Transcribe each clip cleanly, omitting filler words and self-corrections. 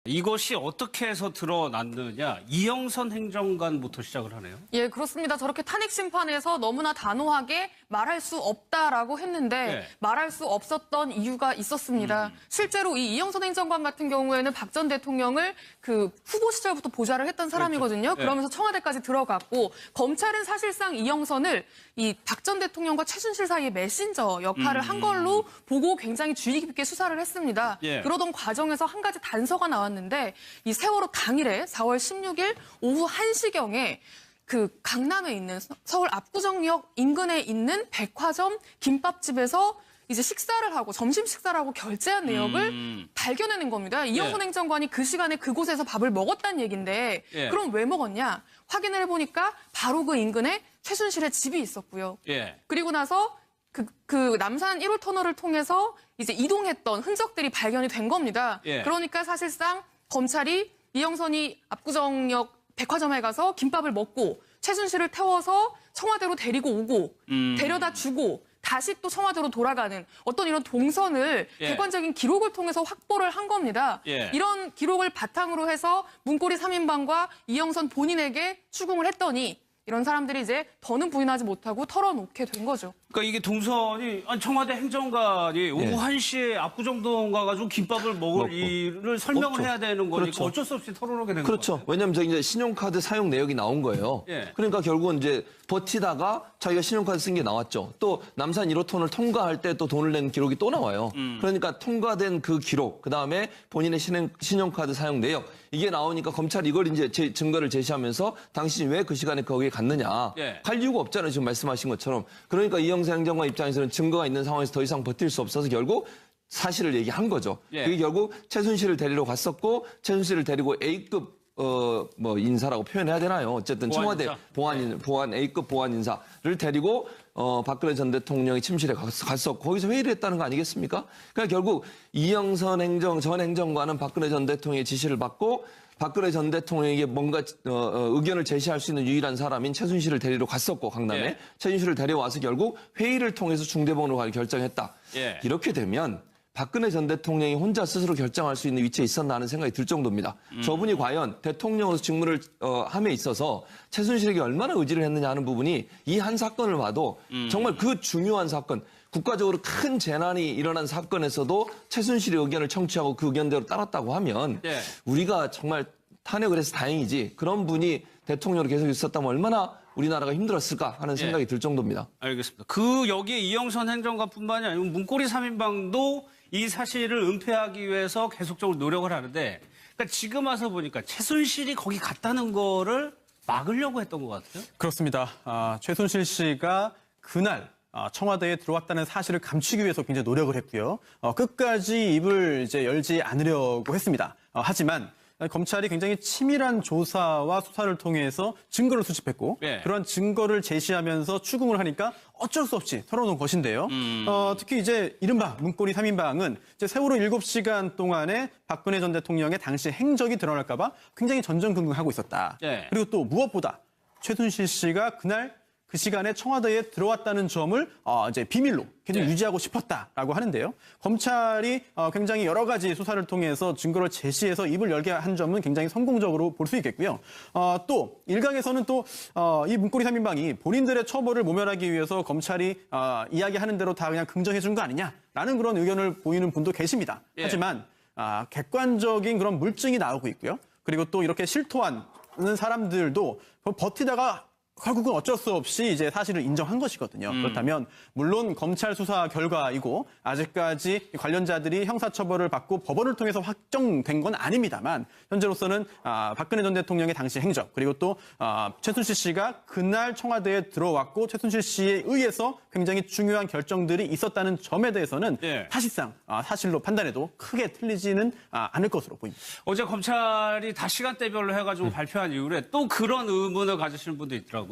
이것이 어떻게 해서 드러났느냐. 이영선 행정관부터 시작을 하네요. 예, 그렇습니다. 저렇게 탄핵 심판에서 너무나 단호하게 말할 수 없다라고 했는데 네. 말할 수 없었던 이유가 있었습니다. 실제로 이 이영선 행정관 같은 경우에는 박 전 대통령을 그 후보 시절부터 보좌를 했던 사람이거든요. 그렇죠. 네. 그러면서 청와대까지 들어갔고 검찰은 사실상 이영선을 이 박 전 대통령과 최순실 사이의 메신저 역할을 한 걸로 보고 굉장히 주의 깊게 수사를 했습니다. 예. 그러던 과정에서 한 가지 단서가 나왔는데 이 세월호 당일에 4월 16일 오후 1시경에 그 강남에 있는 서울 압구정역 인근에 있는 백화점 김밥집에서 이제 식사를 하고 점심 식사를 하고 결제한 내역을 발견해낸 겁니다. 이영선 예. 행정관이 그 시간에 그곳에서 밥을 먹었다는 얘기인데 예. 그럼 왜 먹었냐? 확인을 해보니까 바로 그 인근에 최순실의 집이 있었고요. 예. 그리고 나서 그 남산 1호 터널을 통해서 이제 이동했던 흔적들이 발견이 된 겁니다. 예. 그러니까 사실상 검찰이 이영선이 압구정역 백화점에 가서 김밥을 먹고 최순실을 태워서 청와대로 데리고 오고 데려다 주고 다시 또 청와대로 돌아가는 어떤 이런 동선을 예. 객관적인 기록을 통해서 확보를 한 겁니다. 예. 이런 기록을 바탕으로 해서 문고리 3인방과 이영선 본인에게 추궁을 했더니 이런 사람들이 이제 더는 부인하지 못하고 털어놓게 된 거죠. 그러니까 이게 동선이 아니, 청와대 행정관이 오후 1시에 압구정동 가가지고 김밥을 먹을 일을 설명을 없죠. 해야 되는 거니까 그렇죠. 어쩔 수 없이 털어놓게 된 그렇죠. 거예요. 왜냐하면 저 이제 신용카드 사용 내역이 나온 거예요. 예. 그러니까 결국은 이제 버티다가 자기가 신용카드 쓴 게 나왔죠. 또 남산 1호선을 통과할 때 또 돈을 낸 기록이 또 나와요. 그러니까 통과된 그 기록, 그 다음에 본인의 신용카드 사용 내역 이게 나오니까 검찰이 이걸 이제 증거를 제시하면서 당신이 왜 그 시간에 거기에 갔느냐. 예. 갈 이유가 없잖아요. 지금 말씀하신 것처럼. 그러니까 이영선 행정관 입장에서는 증거가 있는 상황에서 더 이상 버틸 수 없어서 결국 사실을 얘기한 거죠. 예. 그게 결국 최순실을 데리러 갔었고 최순실을 데리고 A급 인사라고 표현해야 되나요? 어쨌든 보안 청와대 인사? 보안 A급 보안 인사를 데리고 박근혜 전 대통령이 침실에 갔었고 거기서 회의를 했다는 거 아니겠습니까? 그러니까 결국 이영선 전 행정관은 박근혜 전 대통령의 지시를 받고 박근혜 전 대통령에게 뭔가 의견을 제시할 수 있는 유일한 사람인 최순실을 데리러 갔었고 강남에 예. 최순실을 데려와서 결국 회의를 통해서 중대본으로 가기 결정했다. 예. 이렇게 되면 박근혜 전 대통령이 혼자 스스로 결정할 수 있는 위치에 있었나 하는 생각이 들 정도입니다. 저분이 과연 대통령으로서 직무를 함에 있어서 최순실에게 얼마나 의지를 했느냐 하는 부분이 이 한 사건을 봐도 정말 그 중요한 사건, 국가적으로 큰 재난이 일어난 사건에서도 최순실의 의견을 청취하고 그 의견대로 따랐다고 하면 예. 우리가 정말 탄핵을 해서 다행이지 그런 분이 대통령으로 계속 있었다면 얼마나 우리나라가 힘들었을까 하는 생각이 들 정도입니다. 알겠습니다. 여기에 이영선 행정관뿐만이 아니고 문고리 3인방도 이 사실을 은폐하기 위해서 계속적으로 노력을 하는데 그러니까 지금 와서 보니까 최순실이 거기 갔다는 거를 막으려고 했던 것 같아요. 그렇습니다. 최순실 씨가 그날 청와대에 들어왔다는 사실을 감추기 위해서 굉장히 노력을 했고요. 끝까지 입을 이제 열지 않으려고 했습니다. 하지만 검찰이 굉장히 치밀한 조사와 수사를 통해서 증거를 수집했고 예. 그런 증거를 제시하면서 추궁을 하니까 어쩔 수 없이 털어놓은 것인데요. 특히 이제 이른바 문고리 3인방은 이제 세월호 7시간 동안에 박근혜 전 대통령의 당시 행적이 드러날까 봐 굉장히 전전긍긍하고 있었다. 예. 그리고 또 무엇보다 최순실 씨가 그날 그 시간에 청와대에 들어왔다는 점을 이제 비밀로 계속 네. 유지하고 싶었다라고 하는데요. 검찰이 굉장히 여러 가지 수사를 통해서 증거를 제시해서 입을 열게 한 점은 굉장히 성공적으로 볼 수 있겠고요. 또 일각에서는 또 이 문고리 3인방이 본인들의 처벌을 모면하기 위해서 검찰이 이야기하는 대로 다 그냥 긍정해 준 거 아니냐라는 그런 의견을 보이는 분도 계십니다. 예. 하지만 객관적인 그런 물증이 나오고 있고요. 그리고 또 이렇게 실토하는 사람들도 버티다가 결국은 어쩔 수 없이 이제 사실을 인정한 것이거든요. 그렇다면 물론 검찰 수사 결과이고 아직까지 관련자들이 형사처벌을 받고 법원을 통해서 확정된 건 아닙니다만 현재로서는 박근혜 전 대통령의 당시 행적 그리고 또 최순실 씨가 그날 청와대에 들어왔고 최순실 씨에 의해서 굉장히 중요한 결정들이 있었다는 점에 대해서는 예. 사실상 사실로 판단해도 크게 틀리지는 않을 것으로 보입니다. 어제 검찰이 다 시간대별로 해가지고 발표한 이후에 또 그런 의문을 가지시는 분도 있더라고요.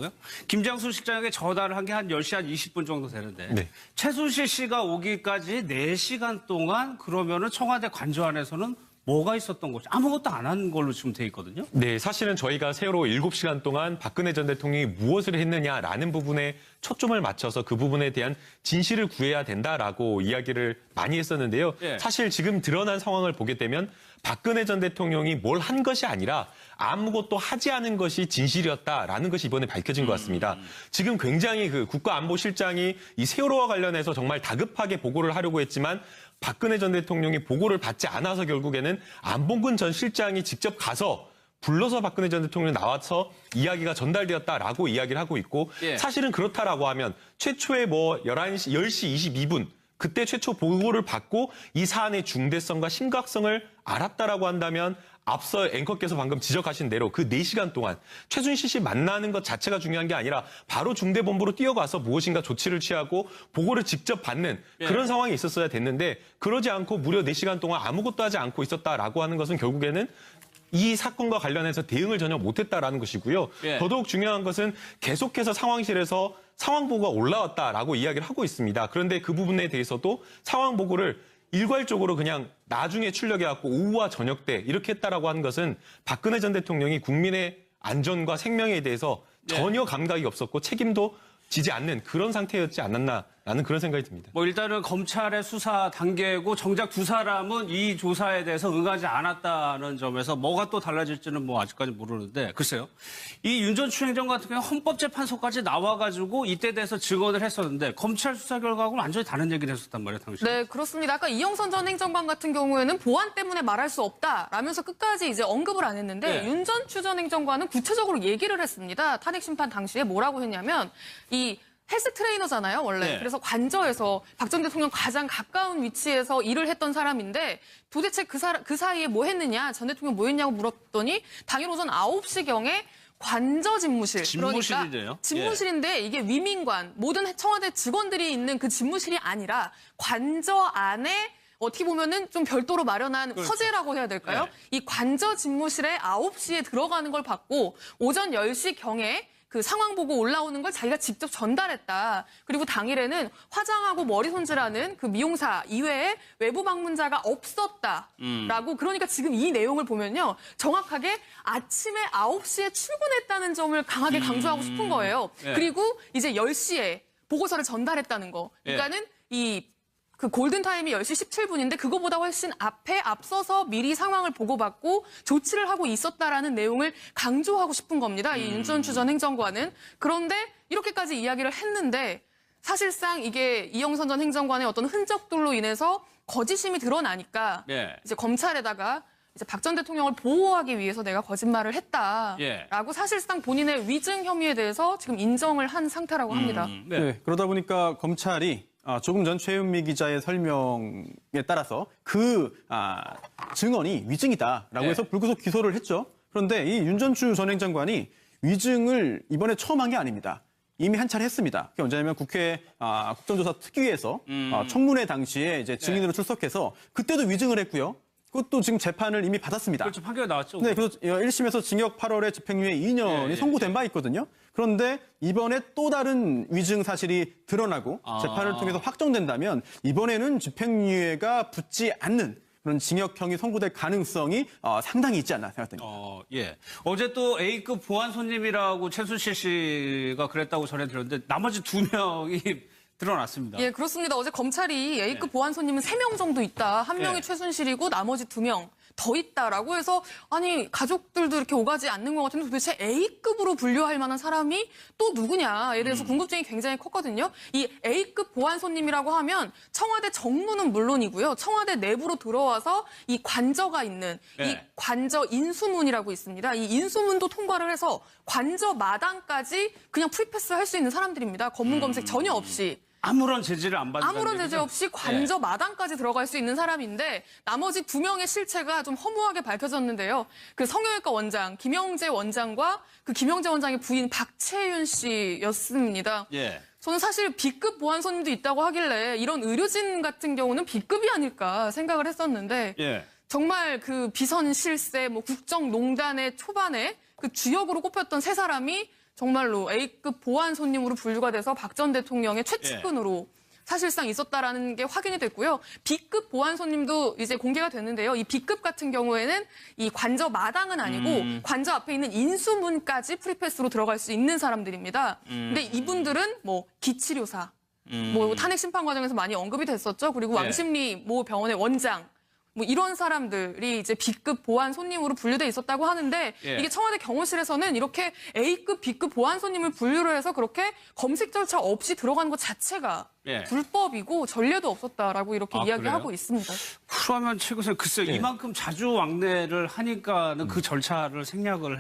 김장수 실장에게 전화를 한 게 한 10시 한 20분 정도 되는데 네. 최순실 씨가 오기까지 4시간 동안 그러면은 청와대 관저 안에서는 뭐가 있었던 거죠? 아무것도 안 한 걸로 지금 돼 있거든요. 네, 사실은 저희가 세월호 7시간 동안 박근혜 전 대통령이 무엇을 했느냐라는 부분에 초점을 맞춰서 그 부분에 대한 진실을 구해야 된다라고 이야기를 많이 했었는데요. 예. 사실 지금 드러난 상황을 보게 되면 박근혜 전 대통령이 뭘 한 것이 아니라 아무것도 하지 않은 것이 진실이었다라는 것이 이번에 밝혀진 것 같습니다. 지금 굉장히 그 국가안보실장이 이 세월호와 관련해서 정말 다급하게 보고를 하려고 했지만 박근혜 전 대통령이 보고를 받지 않아서 결국에는 안봉근 전 실장이 직접 가서 불러서 박근혜 전 대통령이 나와서 이야기가 전달되었다라고 이야기를 하고 있고 예. 사실은 그렇다라고 하면 최초에 뭐 10시 22분 그때 최초 보고를 받고 이 사안의 중대성과 심각성을 알았다라고 한다면 앞서 앵커께서 방금 지적하신 대로 그 4시간 동안 최순실 씨 만나는 것 자체가 중요한 게 아니라 바로 중대본부로 뛰어가서 무엇인가 조치를 취하고 보고를 직접 받는 그런 상황이 있었어야 됐는데 그러지 않고 무려 4시간 동안 아무것도 하지 않고 있었다라고 하는 것은 결국에는 이 사건과 관련해서 대응을 전혀 못했다라는 것이고요. 예. 더더욱 중요한 것은 계속해서 상황실에서 상황 보고가 올라왔다라고 이야기를 하고 있습니다. 그런데 그 부분에 대해서도 상황 보고를 일괄적으로 그냥 나중에 출력해갖고 오후와 저녁 때 이렇게 했다라고 하는 것은 박근혜 전 대통령이 국민의 안전과 생명에 대해서 전혀 감각이 없었고 책임도 지지 않는 그런 상태였지 않았나라는 그런 생각이 듭니다. 뭐 일단은 검찰의 수사 단계고 정작 두 사람은 이 조사에 대해서 응하지 않았다는 점에서 뭐가 또 달라질지는 뭐 아직까지 모르는데 글쎄요. 이 윤 전 추행정 같은 경우 헌법재판소까지 나와가지고 이때 대해서 증언을 했었는데 검찰 수사 결과하고는 완전히 다른 얘기를 했었단 말이에요, 당시. 네, 그렇습니다. 아까 이영선 전 행정관 같은 경우에는 보안 때문에 말할 수 없다라면서 끝까지 이제 언급을 안 했는데 네. 윤 전 추 전 행정관은 구체적으로 얘기를 했습니다. 탄핵 심판 당시에 뭐라고 했냐면 이 헬스 트레이너잖아요, 원래. 네. 그래서 관저에서 박 전 대통령 가장 가까운 위치에서 일을 했던 사람인데 도대체 그 사이에 뭐 했느냐, 전 대통령 뭐 했냐고 물었더니 당일 오전 9시경에 관저 집무실. 집무실이네요. 그러니까 집무실인데 이게 위민관, 모든 청와대 직원들이 있는 그 집무실이 아니라 관저 안에 어떻게 보면은 좀 별도로 마련한 서재라고 해야 될까요? 네. 이 관저 집무실에 9시에 들어가는 걸 받고 오전 10시경에 그 상황 보고 올라오는 걸 자기가 직접 전달했다. 그리고 당일에는 화장하고 머리 손질하는 그 미용사 이외에 외부 방문자가 없었다라고. 그러니까 지금 이 내용을 보면요. 정확하게 아침에 9시에 출근했다는 점을 강하게 강조하고 싶은 거예요. 예. 그리고 이제 10시에 보고서를 전달했다는 거. 그러니까는 그 골든타임이 10시 17분인데 그거보다 훨씬 앞서서 미리 상황을 보고받고 조치를 하고 있었다라는 내용을 강조하고 싶은 겁니다. 이 윤 전 추 전 행정관은. 그런데 이렇게까지 이야기를 했는데 사실상 이게 이영선 전 행정관의 어떤 흔적들로 인해서 거짓임이 드러나니까 예. 이제 검찰에다가 이제 박 전 대통령을 보호하기 위해서 내가 거짓말을 했다라고 예. 사실상 본인의 위증 혐의에 대해서 지금 인정을 한 상태라고 합니다. 네. 네, 그러다 보니까 검찰이 조금 전 최은미 기자의 설명에 따라서 그 증언이 위증이다라고 네. 해서 불구속 기소를 했죠. 그런데 이 윤전추 전 행정관이 위증을 이번에 처음 한 게 아닙니다. 이미 한 차례 했습니다. 그게 언제냐면 국회 국정조사 특위에서 청문회 당시에 이제 증인으로 출석해서 그때도 위증을 했고요. 그것도 지금 재판을 이미 받았습니다. 그렇죠. 판결이 나왔죠. 네, 그래서 1심에서 징역 8월에 집행유예 2년이 예, 선고된 바 있거든요. 그런데 이번에 또 다른 위증 사실이 드러나고 재판을 통해서 확정된다면 이번에는 집행유예가 붙지 않는 그런 징역형이 선고될 가능성이 상당히 있지 않나 생각됩니다. 예. 어제 또 A급 보안 손님이라고 최순실 씨가 그랬다고 전해 들었는데 나머지 2명이 드러났습니다. 예, 그렇습니다. 어제 검찰이 A급 보안 손님은 3명 정도 있다. 한 명이 네. 최순실이고 나머지 2명 더 있다라고 해서 아니 가족들도 이렇게 오가지 않는 것 같은데 도대체 A급으로 분류할 만한 사람이 또 누구냐에 대해서 궁금증이 굉장히 컸거든요. 이 A급 보안 손님이라고 하면 청와대 정무는 물론이고요. 청와대 내부로 들어와서 이 관저가 있는 이 네. 관저 인수문이라고 있습니다. 이 인수문도 통과를 해서 관저 마당까지 그냥 프리패스 할 수 있는 사람들입니다. 검문 검색 전혀 없이. 아무런 제지를 안 받는 아무런 제재 없이 관저 마당까지 들어갈 수 있는 사람인데 나머지 2명의 실체가 좀 허무하게 밝혀졌는데요. 그 성형외과 원장 김영재 원장과 그 김영재 원장의 부인 박채윤 씨였습니다. 예. 저는 사실 B급 보안 손님도 있다고 하길래 이런 의료진 같은 경우는 B급이 아닐까 생각을 했었는데 예. 정말 그 비선 실세, 뭐 국정농단의 초반에 그 주역으로 꼽혔던 3사람이 정말로 A급 보안 손님으로 분류가 돼서 박 전 대통령의 최측근으로 사실상 있었다라는 게 확인이 됐고요. B급 보안 손님도 이제 공개가 됐는데요. 이 B급 같은 경우에는 이 관저 마당은 아니고 관저 앞에 있는 인수문까지 프리패스로 들어갈 수 있는 사람들입니다. 근데 이분들은 뭐 기치료사, 뭐 탄핵 심판 과정에서 많이 언급이 됐었죠. 그리고 왕십리 모 병원의 원장, 뭐 이런 사람들이 이제 B급 보안 손님으로 분류돼 있었다고 하는데 이게 청와대 경호실에서는 이렇게 A급, B급 보안 손님을 분류를 해서 그렇게 검색 절차 없이 들어가는 것 자체가 불법이고 전례도 없었다라고 이렇게 이야기하고 있습니다. 그러면 최고선 글쎄 이만큼 자주 왕래를 하니까는 그 절차를 생략을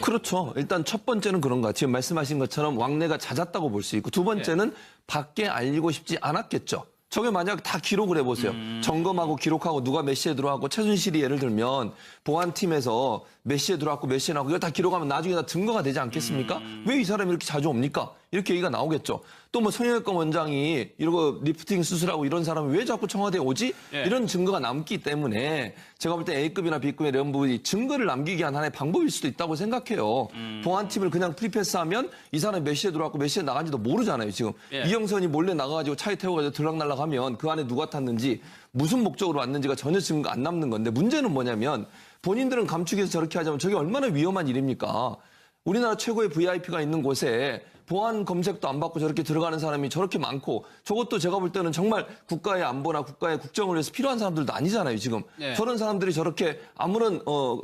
그렇죠. 일단 첫 번째는 그런 것 같아요. 지금 말씀하신 것처럼 왕래가 잦았다고 볼 수 있고 두 번째는 밖에 알리고 싶지 않았겠죠. 저게 만약 다 기록을 해보세요. 점검하고 기록하고 누가 몇 시에 들어왔고 최순실이 예를 들면 보안팀에서 몇 시에 들어왔고 몇 시에 나오고 이거 다 기록하면 나중에 다 증거가 되지 않겠습니까? 왜 이 사람이 이렇게 자주 옵니까? 이렇게 얘기가 나오겠죠. 또 뭐 성형외과 원장이 이러고 리프팅 수술하고 이런 사람이 왜 자꾸 청와대에 오지? 이런 증거가 남기 때문에 제가 볼 때 A급이나 B급의 이런 부분이 증거를 남기기 위한 하나의 방법일 수도 있다고 생각해요. 보안팀을 그냥 프리패스하면 이 사람이 몇 시에 들어왔고 몇 시에 나간지도 모르잖아요. 지금 이영선이 몰래 나가가지고 차에 태워가지고 들락날락하면 그 안에 누가 탔는지 무슨 목적으로 왔는지가 전혀 증거가 안 남는 건데 문제는 뭐냐면 본인들은 감추기에서 저렇게 하자면 저게 얼마나 위험한 일입니까? 우리나라 최고의 VIP가 있는 곳에 보안 검색도 안 받고 저렇게 들어가는 사람이 저렇게 많고 저것도 제가 볼 때는 정말 국가의 안보나 국가의 국정을 위해서 필요한 사람들도 아니잖아요, 지금. 저런 사람들이 저렇게 아무런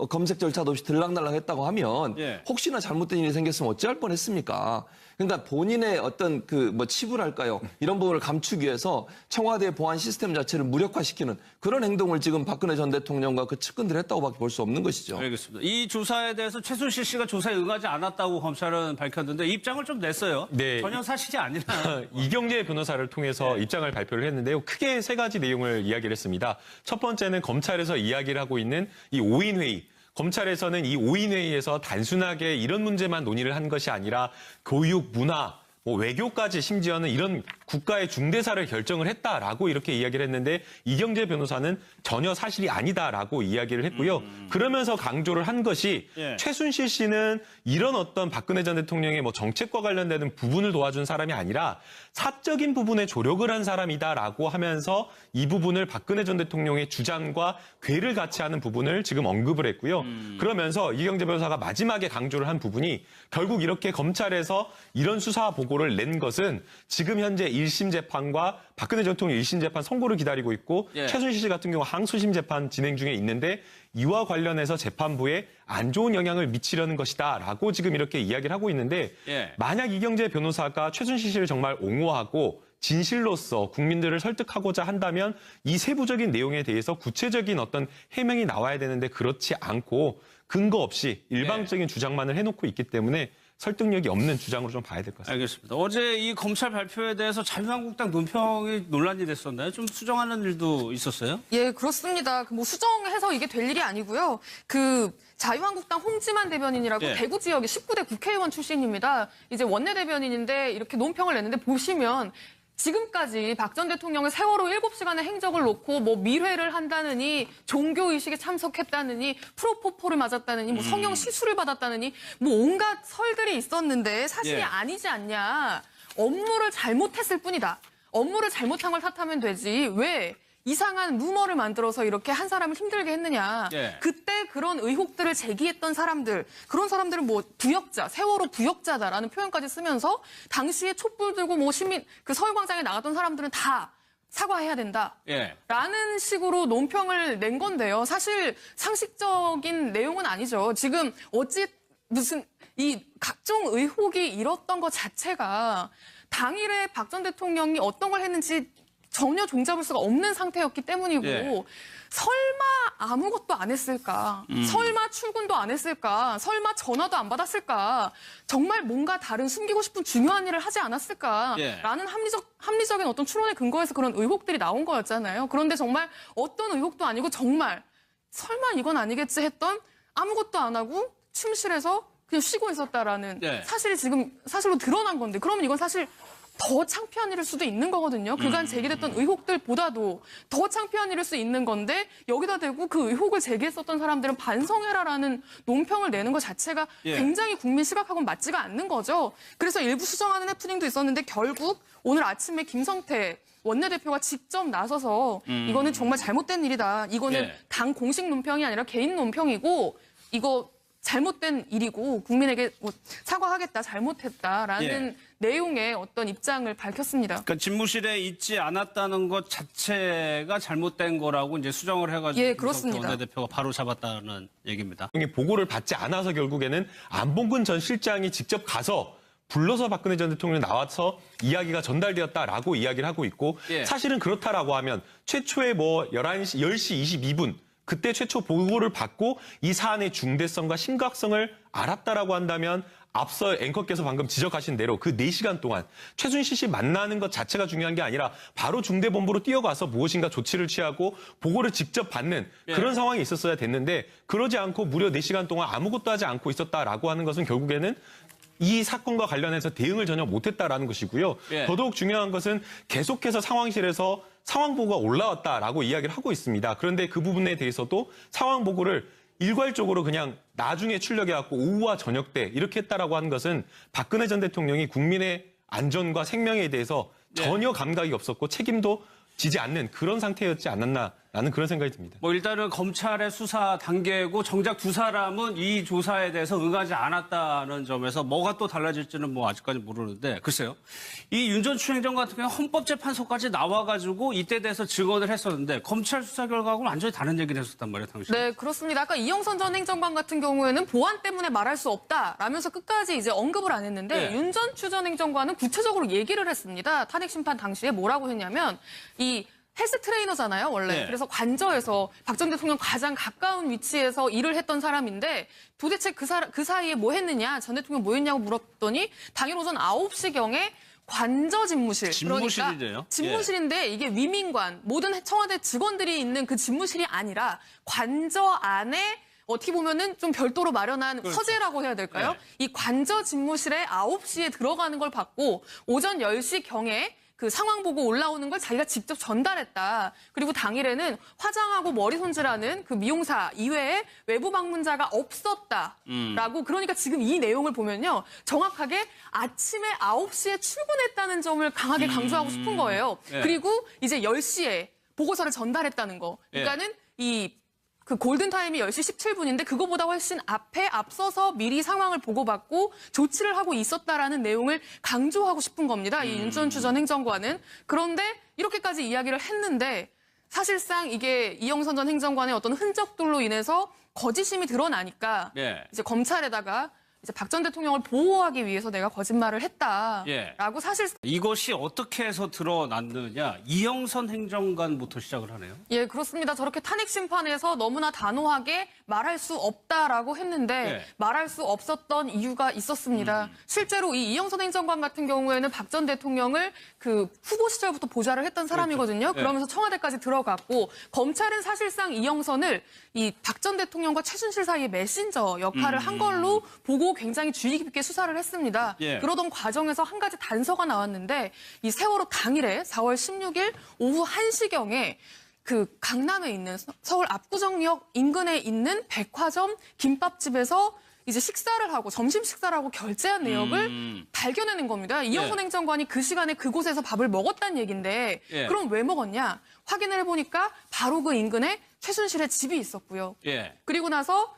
검색 절차도 없이 들락날락 했다고 하면 혹시나 잘못된 일이 생겼으면 어찌할 뻔했습니까? 그러니까 본인의 어떤 그 뭐 치부랄까요? 이런 부분을 감추기 위해서 청와대 보안 시스템 자체를 무력화시키는 그런 행동을 지금 박근혜 전 대통령과 그 측근들이 했다고밖에 볼 수 없는 것이죠. 알겠습니다. 이 조사에 대해서 최순실 씨가 조사에 응하지 않았다고 검찰은 밝혔는데 입장을 좀 냈어요. 네. 전혀 사실이 아니라. 이경재 변호사를 통해서 입장을 발표를 했는데요. 크게 세 가지 내용을 이야기를 했습니다. 첫 번째는 검찰에서 이야기를 하고 있는 이 5인 회의. 검찰에서는 이 5인 회의에서 단순하게 이런 문제만 논의를 한 것이 아니라 교육, 문화, 뭐 외교까지 심지어는 이런 국가의 중대사를 결정을 했다라고 이렇게 이야기를 했는데 이경재 변호사는 전혀 사실이 아니다라고 이야기를 했고요. 그러면서 강조를 한 것이 최순실 씨는 이런 어떤 박근혜 전 대통령의 뭐 정책과 관련되는 부분을 도와준 사람이 아니라 사적인 부분에 조력을 한 사람이다라고 하면서 이 부분을 박근혜 전 대통령의 주장과 궤를 같이 하는 부분을 지금 언급을 했고요. 그러면서 이경재 변호사가 마지막에 강조를 한 부분이 결국 이렇게 검찰에서 이런 수사 보고를 낸 것은 지금 현재 1심 재판과 박근혜 전 대통령 1심 재판 선고를 기다리고 있고 최순실 씨 같은 경우 항소심 재판 진행 중에 있는데 이와 관련해서 재판부에 안 좋은 영향을 미치려는 것이다라고 지금 이렇게 이야기를 하고 있는데 만약 이경재 변호사가 최순실 씨를 정말 옹호하고 진실로서 국민들을 설득하고자 한다면 이 세부적인 내용에 대해서 구체적인 어떤 해명이 나와야 되는데 그렇지 않고 근거 없이 일방적인 주장만을 해놓고 있기 때문에 설득력이 없는 주장으로 좀 봐야 될 것 같습니다. 알겠습니다. 어제 이 검찰 발표에 대해서 자유한국당 논평이 논란이 됐었나요? 좀 수정하는 일도 있었어요? 예, 그렇습니다. 뭐 수정해서 이게 될 일이 아니고요. 그 자유한국당 홍지만 대변인이라고 대구 지역의 19대 국회의원 출신입니다. 이제 원내대변인인데 이렇게 논평을 냈는데 보시면 지금까지 박 전 대통령의 세월호 7시간의 행적을 놓고 뭐 밀회를 한다느니 종교의식에 참석했다느니 프로포폴을 맞았다느니 뭐 성형 시술을 받았다느니 뭐 온갖 설들이 있었는데 사실이 아니지 않냐. 업무를 잘못했을 뿐이다. 업무를 잘못한 걸 탓하면 되지. 왜 이상한 루머를 만들어서 이렇게 한 사람을 힘들게 했느냐. 그때 그런 의혹들을 제기했던 사람들, 그런 사람들은 뭐 부역자, 세월호 부역자다라는 표현까지 쓰면서 당시에 촛불 들고 뭐 시민, 그 서울광장에 나갔던 사람들은 다 사과해야 된다. 라는 식으로 논평을 낸 건데요. 사실 상식적인 내용은 아니죠. 지금 어찌 무슨 이 각종 의혹이 일었던 것 자체가 당일에 박 전 대통령이 어떤 걸 했는지 전혀 종잡을 수가 없는 상태였기 때문이고 설마 아무것도 안 했을까? 설마 출근도 안 했을까? 설마 전화도 안 받았을까? 정말 뭔가 다른 숨기고 싶은 중요한 일을 하지 않았을까? 라는 합리적인 어떤 추론에 근거해서 그런 의혹들이 나온 거였잖아요. 그런데 정말 어떤 의혹도 아니고 정말 설마 이건 아니겠지 했던 아무것도 안 하고 침실에서 그냥 쉬고 있었다라는 사실이 지금 사실로 드러난 건데 그러면 이건 사실 더 창피한 일일 수도 있는 거거든요. 그간 제기됐던 의혹들보다도 더 창피한 일일 수 있는 건데 여기다 대고 그 의혹을 제기했었던 사람들은 반성해라라는 논평을 내는 것 자체가 굉장히 국민 시각하고는 맞지가 않는 거죠. 그래서 일부 수정하는 해프닝도 있었는데 결국 오늘 아침에 김성태 원내대표가 직접 나서서 이거는 정말 잘못된 일이다. 이거는 당 공식 논평이 아니라 개인 논평이고 이거 잘못된 일이고 국민에게 뭐 사과하겠다, 잘못했다라는 내용의 어떤 입장을 밝혔습니다. 그러니까 집무실에 있지 않았다는 것 자체가 잘못된 거라고 이제 수정을 해가지고 예, 그렇습니다. 원내대표가 바로 잡았다는 얘기입니다. 보고를 받지 않아서 결국에는 안봉근 전 실장이 직접 가서 불러서 박근혜 전 대통령이 나와서 이야기가 전달되었다라고 이야기를 하고 있고 사실은 그렇다라고 하면 최초의 10시 22분 그때 최초 보고를 받고 이 사안의 중대성과 심각성을 알았다라고 한다면 앞서 앵커께서 방금 지적하신 대로 그 4시간 동안 최순실 씨 만나는 것 자체가 중요한 게 아니라 바로 중대본부로 뛰어가서 무엇인가 조치를 취하고 보고를 직접 받는 그런 상황이 있었어야 됐는데 그러지 않고 무려 4시간 동안 아무것도 하지 않고 있었다라고 하는 것은 결국에는 이 사건과 관련해서 대응을 전혀 못했다라는 것이고요. 더더욱 중요한 것은 계속해서 상황실에서 상황 보고가 올라왔다라고 이야기를 하고 있습니다. 그런데 그 부분에 대해서도 상황 보고를 일괄적으로 그냥 나중에 출력해갖고 오후와 저녁 때 이렇게 했다라고 하는 것은 박근혜 전 대통령이 국민의 안전과 생명에 대해서 전혀 감각이 없었고 책임도 지지 않는 그런 상태였지 않았나라는 그런 생각이 듭니다. 뭐 일단은 검찰의 수사 단계고 정작 두 사람은 이 조사에 대해서 응하지 않았다는 점에서 뭐가 또 달라질지는 뭐 아직까지 모르는데 글쎄요. 이 윤 전 추행정 같은 경우 헌법재판소까지 나와가지고 이때 대해서 증언을 했었는데 검찰 수사 결과하고는 완전히 다른 얘기를 했었단 말이에요, 당신. 네, 그렇습니다. 아까 이영선 전 행정관 같은 경우에는 보안 때문에 말할 수 없다라면서 끝까지 이제 언급을 안 했는데 윤 전 추 전 행정관은 구체적으로 얘기를 했습니다. 탄핵 심판 당시에 뭐라고 했냐면 이 헬스 트레이너잖아요, 원래. 그래서 관저에서 박 전 대통령 가장 가까운 위치에서 일을 했던 사람인데 도대체 그 사이에 뭐 했느냐, 전 대통령 뭐 했냐고 물었더니 당일 오전 9시경에 관저 집무실. 집무실이래요? 그러니까 집무실인데 이게 위민관, 모든 청와대 직원들이 있는 그 집무실이 아니라 관저 안에 어떻게 보면은 좀 별도로 마련한 서재라고 해야 될까요? 이 관저 집무실에 9시에 들어가는 걸 받고 오전 10시경에 그 상황 보고 올라오는 걸 자기가 직접 전달했다. 그리고 당일에는 화장하고 머리 손질하는 그 미용사 이외에 외부 방문자가 없었다라고. 그러니까 지금 이 내용을 보면요. 정확하게 아침에 9시에 출근했다는 점을 강하게 강조하고 싶은 거예요. 그리고 이제 10시에 보고서를 전달했다는 거. 그러니까는 그 골든타임이 10시 17분인데 그거보다 훨씬 앞서서 미리 상황을 보고받고 조치를 하고 있었다라는 내용을 강조하고 싶은 겁니다. 이 윤 전 추 전 행정관은. 그런데 이렇게까지 이야기를 했는데 사실상 이게 이영선 전 행정관의 어떤 흔적들로 인해서 거짓임이 드러나니까 이제 검찰에다가 이제 박 전 대통령을 보호하기 위해서 내가 거짓말을 했다라고 사실상 이것이 어떻게 해서 드러났느냐. 이영선 행정관부터 시작을 하네요. 예, 그렇습니다. 저렇게 탄핵 심판에서 너무나 단호하게 말할 수 없다라고 했는데 말할 수 없었던 이유가 있었습니다. 실제로 이 이영선 행정관 같은 경우에는 박 전 대통령을 그 후보 시절부터 보좌를 했던 사람이거든요. 그러면서 청와대까지 들어갔고 검찰은 사실상 이영선을 이 박 전 대통령과 최순실 사이의 메신저 역할을 한 걸로 보고 굉장히 주의 깊게 수사를 했습니다. 그러던 과정에서 한 가지 단서가 나왔는데 이 세월호 당일에 4월 16일 오후 1시경에 그 강남에 있는 서울 압구정역 인근에 있는 백화점 김밥집에서 이제 식사를 하고 점심 식사를 하고 결제한 내역을 발견해낸 겁니다. 이영선 행정관이 그 시간에 그곳에서 밥을 먹었다는 얘기인데 그럼 왜 먹었냐? 확인을 해보니까 바로 그 인근에 최순실의 집이 있었고요. 그리고 나서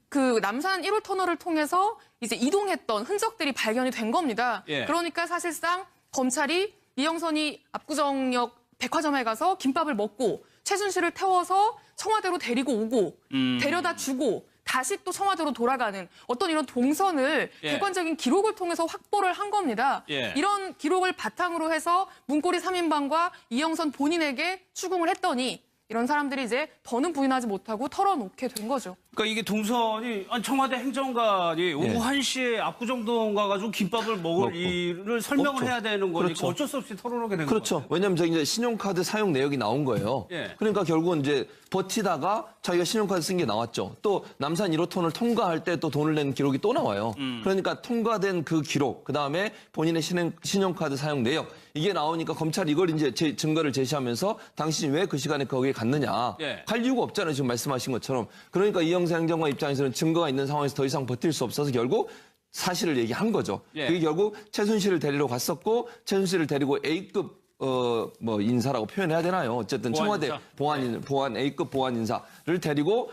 그 남산 1호 터널을 통해서 이제 이동했던 흔적들이 발견이 된 겁니다. 그러니까 사실상 검찰이 이영선이 압구정역 백화점에 가서 김밥을 먹고 최순실을 태워서 청와대로 데리고 오고 데려다 주고 다시 또 청와대로 돌아가는 어떤 이런 동선을 객관적인 기록을 통해서 확보를 한 겁니다. 이런 기록을 바탕으로 해서 문고리 3인방과 이영선 본인에게 추궁을 했더니 이런 사람들이 이제 더는 부인하지 못하고 털어놓게 된 거죠. 그러니까 이게 동선이 청와대 행정관이 오후 1시에 압구정동 가가지고 김밥을 먹을 일을 설명을 없죠. 해야 되는 거니까 그렇죠. 어쩔 수 없이 토론하게 된 거예요. 그렇죠. 왜냐하면 저기 이제 신용카드 사용 내역이 나온 거예요. 예. 그러니까 결국은 이제 버티다가 자기가 신용카드 쓴 게 나왔죠. 또 남산 1호선을 통과할 때 또 돈을 낸 기록이 또 나와요. 그러니까 통과된 그 기록, 그 다음에 본인의 신용카드 사용 내역 이게 나오니까 검찰이 이걸 이제 증거를 제시하면서 당신이 왜 그 시간에 거기에 갔느냐. 예. 갈 이유가 없잖아요. 지금 말씀하신 것처럼. 그러니까 이영세 행정관 입장에서는 증거가 있는 상황에서 더 이상 버틸 수 없어서 결국 사실을 얘기한 거죠. 예. 그게 결국 최순실을 데리러 갔었고 최순실을 데리고 A급 인사라고 표현해야 되나요? 어쨌든 보안 청와대 인사? 보안 A급 보안 인사를 데리고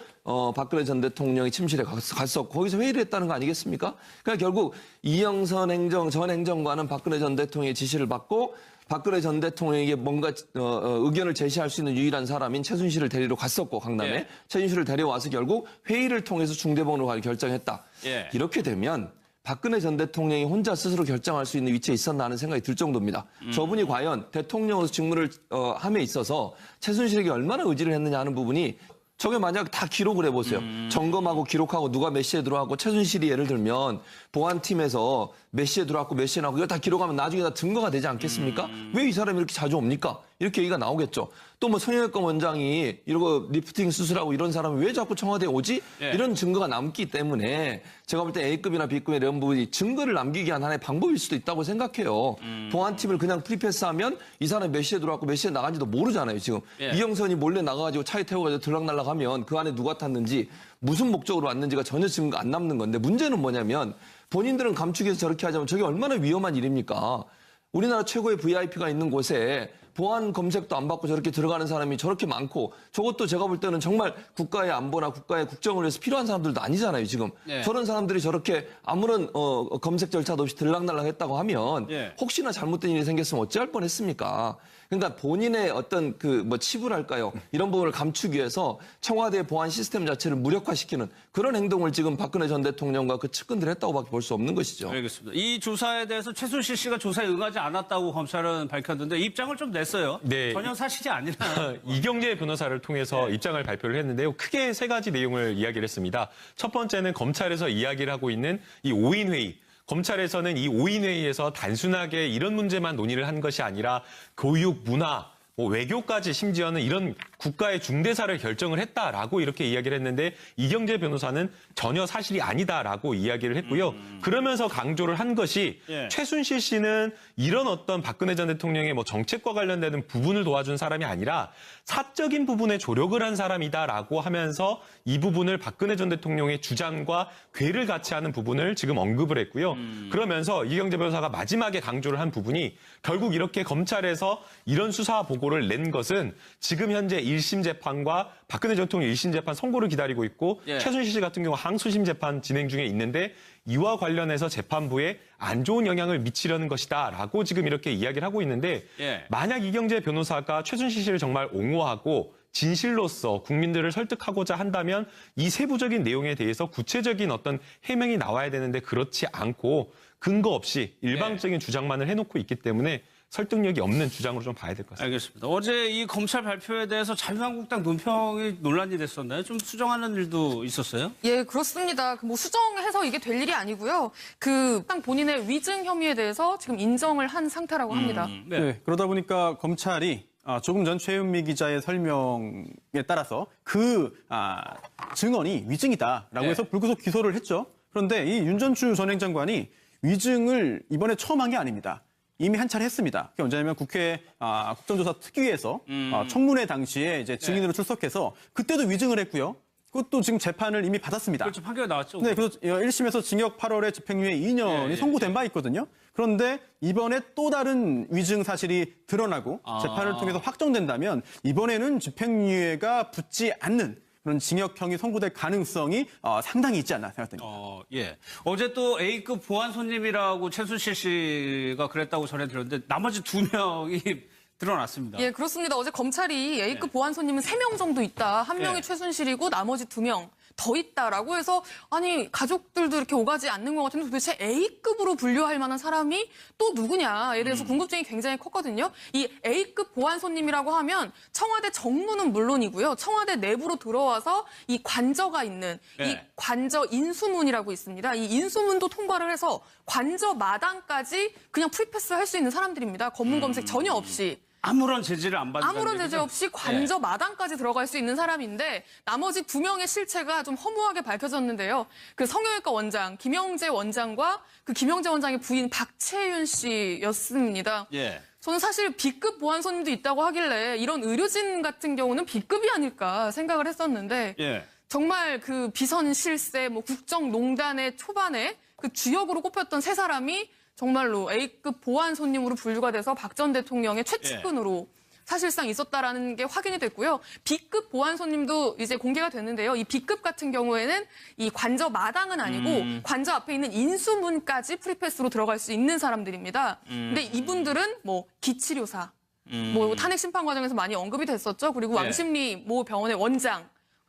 박근혜 전 대통령이 침실에 갔었고 거기서 회의를 했다는 거 아니겠습니까? 그러니까 결국 이영선 전 행정관은 박근혜 전 대통령의 지시를 받고 박근혜 전 대통령에게 뭔가 의견을 제시할 수 있는 유일한 사람인 최순실을 데리러 갔었고 강남에 예. 최순실을 데려와서 결국 회의를 통해서 중대본으로 가기 결정했다. 예. 이렇게 되면 박근혜 전 대통령이 혼자 스스로 결정할 수 있는 위치에 있었나 하는 생각이 들 정도입니다. 저분이 과연 대통령으로서 직무를 함에 있어서 최순실에게 얼마나 의지를 했느냐 하는 부분이 저게 만약 다 기록을 해보세요. 점검하고 기록하고 누가 몇 시에 들어왔고 최순실이 예를 들면 보안팀에서 몇 시에 들어왔고 몇 시에 나오고 이거 다 기록하면 나중에 다 증거가 되지 않겠습니까? 왜 이 사람이 이렇게 자주 옵니까? 이렇게 얘기가 나오겠죠. 또 뭐 성형외과 원장이 이러고 리프팅 수술하고 이런 사람이 왜 자꾸 청와대에 오지? 예. 이런 증거가 남기 때문에 제가 볼 때 A급이나 B급의 이런 부분이 증거를 남기기 위한 하나의 방법일 수도 있다고 생각해요. 보안팀을 그냥 프리패스하면 이 사람이 몇 시에 들어왔고 몇 시에 나간지도 모르잖아요. 지금 예. 이영선이 몰래 나가가지고 차에 태워가지고 들락날락하면 그 안에 누가 탔는지 무슨 목적으로 왔는지가 전혀 증거가 안 남는 건데 문제는 뭐냐면 본인들은 감추기에서 저렇게 하자면 저게 얼마나 위험한 일입니까? 우리나라 최고의 VIP가 있는 곳에 보안 검색도 안 받고 저렇게 들어가는 사람이 저렇게 많고 저것도 제가 볼 때는 정말 국가의 안보나 국가의 국정을 위해서 필요한 사람들도 아니잖아요, 지금. 네. 저런 사람들이 저렇게 아무런 검색 절차도 없이 들락날락 했다고 하면 네. 혹시나 잘못된 일이 생겼으면 어찌할 뻔했습니까? 그러니까 본인의 어떤 치부랄까요? 이런 부분을 감추기 위해서 청와대 보안 시스템 자체를 무력화시키는 그런 행동을 지금 박근혜 전 대통령과 그 측근들이 했다고밖에 볼 수 없는 것이죠. 알겠습니다. 이 조사에 대해서 최순실 씨가 조사에 응하지 않았다고 검찰은 밝혔는데 입장을 좀 냈어요. 네. 전혀 사실이 아니라. 이경재 변호사를 통해서 입장을 발표를 했는데요. 크게 세 가지 내용을 이야기를 했습니다. 첫 번째는 검찰에서 이야기를 하고 있는 이 5인 회의. 검찰에서는 이 5인 회의에서 단순하게 이런 문제만 논의를 한 것이 아니라 교육, 문화, 외교까지 심지어는 이런 국가의 중대사를 결정을 했다라고 이렇게 이야기를 했는데 이경재 변호사는 전혀 사실이 아니다라고 이야기를 했고요. 그러면서 강조를 한 것이 예. 최순실 씨는 이런 어떤 박근혜 전 대통령의 정책과 관련되는 부분을 도와준 사람이 아니라 사적인 부분에 조력을 한 사람이다라고 하면서 이 부분을 박근혜 전 대통령의 주장과 궤를 같이 하는 부분을 지금 언급을 했고요. 그러면서 이경재 변호사가 마지막에 강조를 한 부분이 결국 이렇게 검찰에서 이런 수사 보고를 낸 것은 지금 현재 1심 재판과 박근혜 전 대통령 1심 재판 선고를 기다리고 있고 예. 최순실 씨 같은 경우 항소심 재판 진행 중에 있는데 이와 관련해서 재판부에 안 좋은 영향을 미치려는 것이다라고 지금 이렇게 이야기를 하고 있는데 예. 만약 이경재 변호사가 최순실 씨를 정말 옹호하고 진실로서 국민들을 설득하고자 한다면 이 세부적인 내용에 대해서 구체적인 어떤 해명이 나와야 되는데 그렇지 않고 근거 없이 일방적인 주장만을 해놓고 있기 때문에 설득력이 없는 주장으로 좀 봐야 될 것 같습니다. 알겠습니다. 어제 이 검찰 발표에 대해서 자유한국당 논평이 논란이 됐었나요? 좀 수정하는 일도 있었어요? 예, 그렇습니다. 수정해서 이게 될 일이 아니고요. 땅 본인의 위증 혐의에 대해서 지금 인정을 한 상태라고 합니다. 네. 네, 그러다 보니까 검찰이 조금 전 최은미 기자의 설명에 따라서 증언이 위증이다라고 네. 해서 불구속 기소를 했죠. 그런데 이 윤전추 전 행정관이 위증을 이번에 처음 한 게 아닙니다. 이미 한 차례 했습니다. 그게 언제냐면 국회 국정조사 특위에서 청문회 당시에 이제 증인으로 출석해서 그때도 위증을 했고요. 그것도 지금 재판을 이미 받았습니다. 그렇죠. 판결이 나왔죠. 네, 그래서 1심에서 징역 8월에 집행유예 2년이 예. 선고된 바 있거든요. 그런데 이번에 또 다른 위증 사실이 드러나고 재판을 통해서 확정된다면 이번에는 집행유예가 붙지 않는 그런 징역형이 선고될 가능성이 상당히 있지 않나 생각됩니다. 예. 어제 또 A급 보안 손님이라고 최순실 씨가 그랬다고 전해 들었는데 나머지 2명이 드러났습니다. 예, 그렇습니다. 어제 검찰이 A급 보안 손님은 3명 정도 있다. 한 명이 예. 최순실이고 나머지 2명. 더 있다라고 해서 아니 가족들도 이렇게 오가지 않는 것 같은데 도대체 A급으로 분류할 만한 사람이 또 누구냐에 대해서 궁금증이 굉장히 컸거든요. 이 A급 보안 손님이라고 하면 청와대 정무는 물론이고요. 청와대 내부로 들어와서 이 관저가 있는 이 네. 관저 인수문이라고 있습니다. 이 인수문도 통과를 해서 관저 마당까지 그냥 프리패스 할 수 있는 사람들입니다. 검문 검색 전혀 없이. 아무런 제지를 안 받는 아무런 제재 없이 관저 마당까지 들어갈 수 있는 사람인데 나머지 2명의 실체가 좀 허무하게 밝혀졌는데요. 그 성형외과 원장 김영재 원장과 그 김영재 원장의 부인 박채윤 씨였습니다. 예. 저는 사실 B급 보안 손님도 있다고 하길래 이런 의료진 같은 경우는 B급이 아닐까 생각을 했었는데 예. 정말 그 비선 실세, 뭐 국정농단의 초반에 그 주역으로 꼽혔던 세 사람이 정말로 A급 보안 손님으로 분류가 돼서 박 전 대통령의 최측근으로 사실상 있었다라는 게 확인이 됐고요. B급 보안 손님도 이제 공개가 됐는데요. 이 B급 같은 경우에는 이 관저 마당은 아니고 관저 앞에 있는 인수문까지 프리패스로 들어갈 수 있는 사람들입니다. 근데 이분들은 뭐 기치료사, 뭐 탄핵 심판 과정에서 많이 언급이 됐었죠. 그리고 네. 왕십리 모 병원의 원장,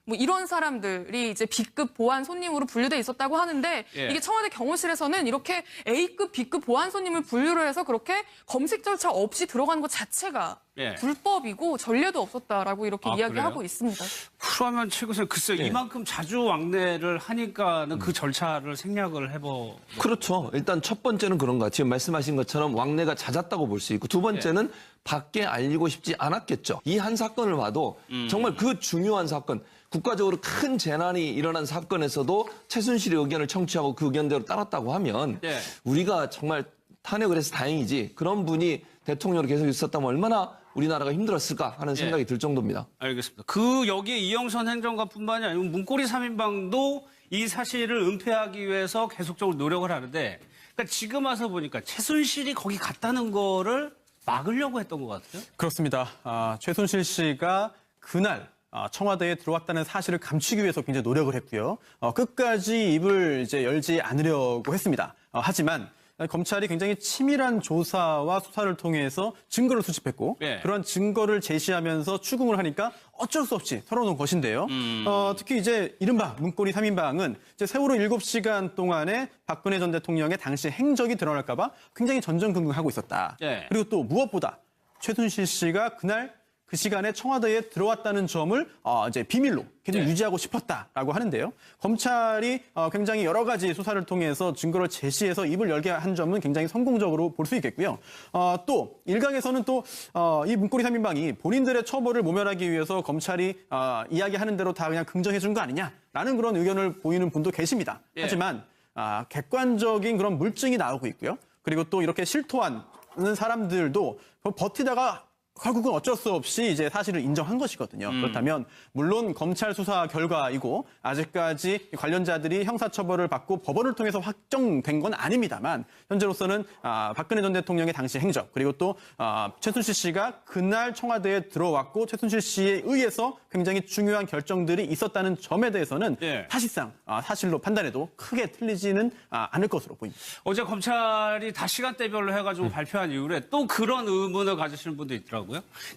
뭐 이런 사람들이 이제 B급 보안 손님으로 분류돼 있었다고 하는데 예. 이게 청와대 경호실에서는 이렇게 A급, B급 보안 손님을 분류를 해서 그렇게 검색 절차 없이 들어가는 것 자체가 예. 불법이고 전례도 없었다라고 이렇게 아, 이야기하고 그래요? 있습니다. 그러면 최고선 글쎄 이만큼 자주 왕래를 하니까는 그 절차를 생략을 그렇죠. 일단 첫 번째는 그런 것 같아요. 지금 말씀하신 것처럼 왕래가 잦았다고 볼 수 있고 두 번째는 밖에 알리고 싶지 않았겠죠. 이 한 사건을 봐도 정말 그 중요한 사건, 국가적으로 큰 재난이 일어난 사건에서도 최순실의 의견을 청취하고 그 의견대로 따랐다고 하면 예. 우리가 정말 탄핵을 해서 다행이지 그런 분이 대통령으로 계속 있었다면 얼마나 우리나라가 힘들었을까 하는 생각이 들 정도입니다. 알겠습니다. 그 여기에 이영선 행정관뿐만이 아니고 문고리 3인방도 이 사실을 은폐하기 위해서 계속적으로 노력을 하는데 그러니까 지금 와서 보니까 최순실이 거기 갔다는 거를 막으려고 했던 것 같아요. 그렇습니다. 최순실 씨가 그날 청와대에 들어왔다는 사실을 감추기 위해서 굉장히 노력을 했고요. 끝까지 입을 이제 열지 않으려고 했습니다. 하지만 검찰이 굉장히 치밀한 조사와 수사를 통해서 증거를 수집했고 네. 그런 증거를 제시하면서 추궁을 하니까 어쩔 수 없이 털어놓은 것인데요. 특히 이제 이른바 문고리 3인방은 이제 세월호 7시간 동안에 박근혜 전 대통령의 당시 행적이 드러날까 봐 굉장히 전전긍긍하고 있었다. 네. 그리고 또 무엇보다 최순실 씨가 그날 그 시간에 청와대에 들어왔다는 점을 이제 비밀로 계속 유지하고 싶었다라고 하는데요. 검찰이 굉장히 여러 가지 수사를 통해서 증거를 제시해서 입을 열게 한 점은 굉장히 성공적으로 볼 수 있겠고요. 또 일각에서는 또 이 문고리 3인방이 본인들의 처벌을 모면하기 위해서 검찰이 이야기하는 대로 다 그냥 긍정해 준 거 아니냐라는 그런 의견을 보이는 분도 계십니다. 예. 하지만 객관적인 그런 물증이 나오고 있고요. 그리고 또 이렇게 실토하는 사람들도 버티다가 결국은 어쩔 수 없이 이제 사실을 인정한 것이거든요. 그렇다면 물론 검찰 수사 결과이고 아직까지 관련자들이 형사처벌을 받고 법원을 통해서 확정된 건 아닙니다만 현재로서는 박근혜 전 대통령의 당시 행적 그리고 또 최순실 씨가 그날 청와대에 들어왔고 최순실 씨에 의해서 굉장히 중요한 결정들이 있었다는 점에 대해서는 예. 사실상 사실로 판단해도 크게 틀리지는 않을 것으로 보입니다. 어제 검찰이 다 시간대별로 해가지고 발표한 이후에 또 그런 의문을 가지시는 분도 있더라고요.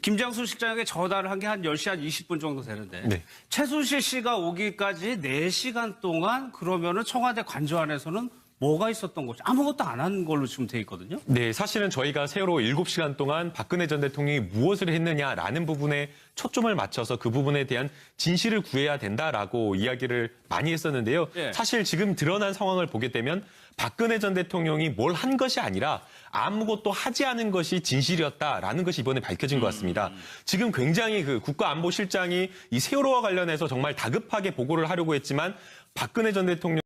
김장수 실장에게 전화를 한 게 한 10시 한 20분 정도 되는데 네. 최순실 씨가 오기까지 4시간 동안 그러면은 청와대 관저 안에서는 뭐가 있었던 거죠? 아무것도 안 한 걸로 지금 돼 있거든요. 네, 사실은 저희가 세월호 7시간 동안 박근혜 전 대통령이 무엇을 했느냐라는 부분에 초점을 맞춰서 그 부분에 대한 진실을 구해야 된다라고 이야기를 많이 했었는데요. 예. 사실 지금 드러난 상황을 보게 되면 박근혜 전 대통령이 뭘 한 것이 아니라 아무것도 하지 않은 것이 진실이었다라는 것이 이번에 밝혀진 것 같습니다. 지금 굉장히 그 국가안보실장이 이 세월호와 관련해서 정말 다급하게 보고를 하려고 했지만 박근혜 전 대통령